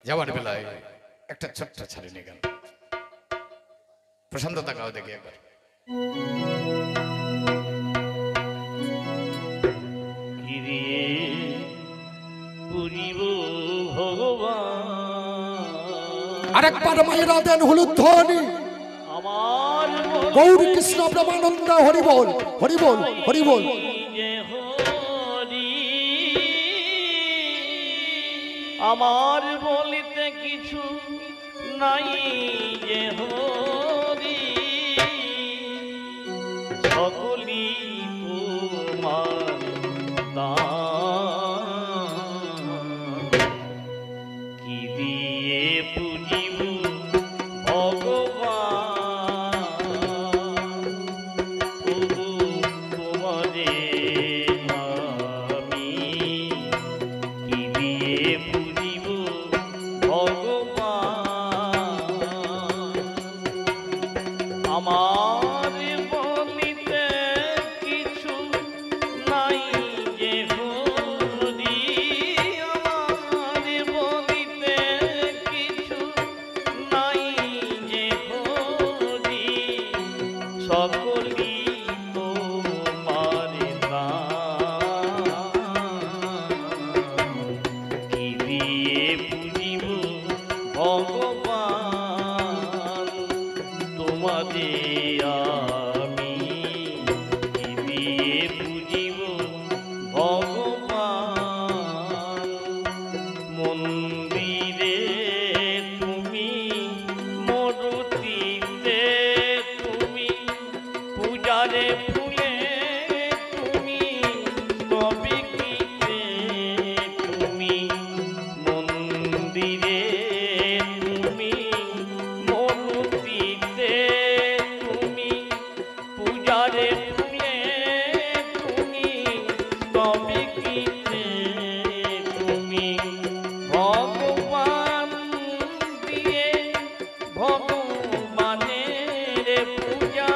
যাওয়ার বেলায় একটা ছোট্ট ছাড়ি নিয়ে গেল। প্রশান্ত তাকাও দেখি একবার। আরেকবার মায়েরা দেন হলুদ ধ্বনি। গৌর কৃষ্ণ প্রেমানন্দ হরিবল হরিবল হরিবল। আমার বলিতে কিছু নাই যে হরি, সকলি তোমার দান। কি দিয়ে পুজিব ভগবান, তবু তোমারে আমি কি দিয়ে পুজিব ভগবান। আমার বলিতে কিছু নাই যে হরি, আমার বলিতে কিছু নাই যে হরি, সকলি তোমার দান। কি দিয়ে পুজিব ভগবান, তোমারে আমি কি দিয়ে পুজিব ভগবান। মন্দিরে তুমি, মূর্তিতে তুমি, পূজারে ফুলে তুমি, নবিকিতে তুমি। মন্দিরে তুমি, মূর্তিতে তুমি, পূজারে ফুলে তুমি, নবিকিতে তুমি। ভগবান দিয়ে ভগবানের পূজা,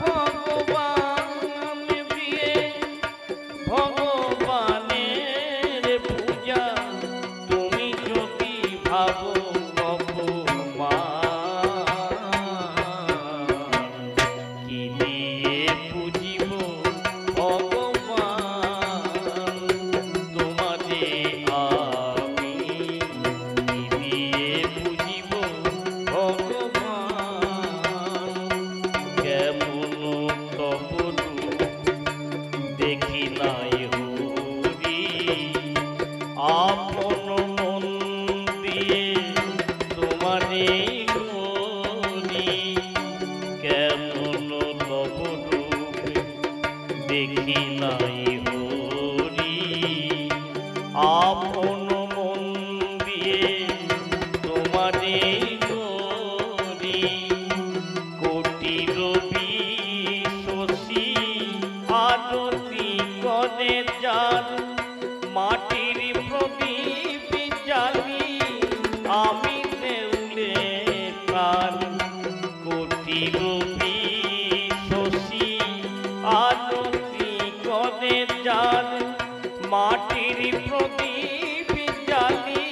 ভগবান দিয়ে ভগবানের পূজা। তুমি যদি ভাবো ভগবান, কি দিয়ে পুজিব ভগবান, তোমারে আমি কি দিয়ে পুজিব ভগবান। কেমন তপরু দেখি নাই হরি, আপন মন দিয়ে তোমারে গরি। কেমন তপরু দেখি নাই হরি, আপন মন দিয়ে তোমারে গরি। কোটি রবি শশী আরতি করে যার, মাটির প্রদীপ জ্বালি আমি দেউলে প্রাণ। কোটি রবি শশী আরতি করে যার, মাটির প্রদীপ জ্বালি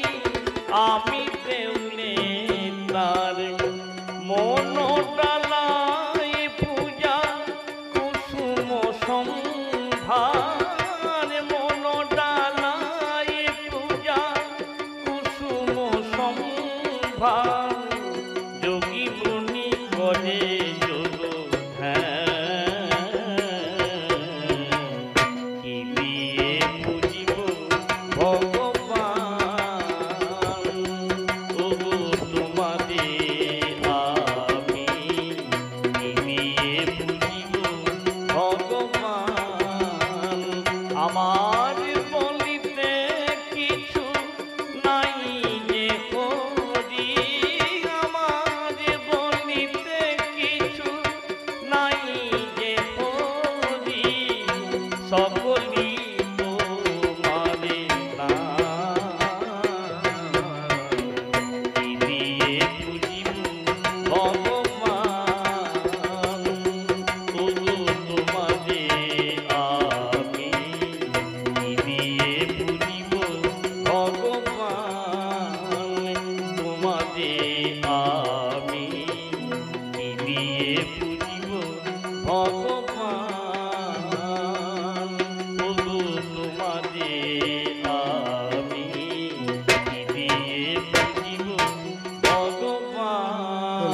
আমি দেউলে তার। মন ডালায় পূজা কুসুম সম্ভার, মন ডালায় পূজা কুসুম সম্ভার। যোগী মুনি করে যোগ ধ্যান, কি দিয়ে পুজিব ভগবান, তবু তোমারে আমি কি দিয়ে পুজিব ভগবান। আমার বলিতে কিছু নাই যে হরি, তোমারে আমি কি দিয়ে পুজিব ভগবান ওগো তোমারে আমি কি দিয়ে পুজিব ভগবান